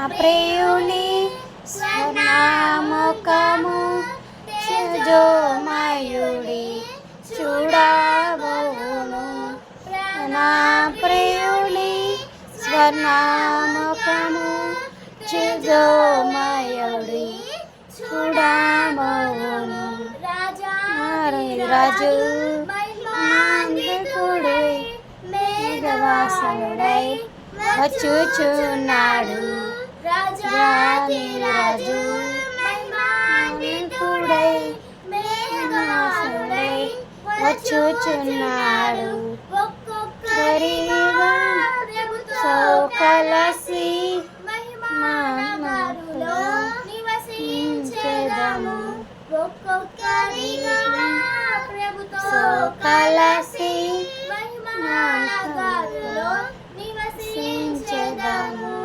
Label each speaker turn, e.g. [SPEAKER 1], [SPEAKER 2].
[SPEAKER 1] ప్రియుని స్వర్ణముఖము తేజోమయుడి చూడబోవును. నా ప్రియుని స్వర్ణముఖము తేజోమయుడి చూడబోవును. రాజు మాందికుడై మేఘవాసనుడై వచ్చుచున్నాడు. రాజు మాందికుడై మేఘవాసనుడై వచ్చుచున్నాడు. కలిసి మహిమలో నివసించెదము. కలిసి మహిమలో నివసించెదము.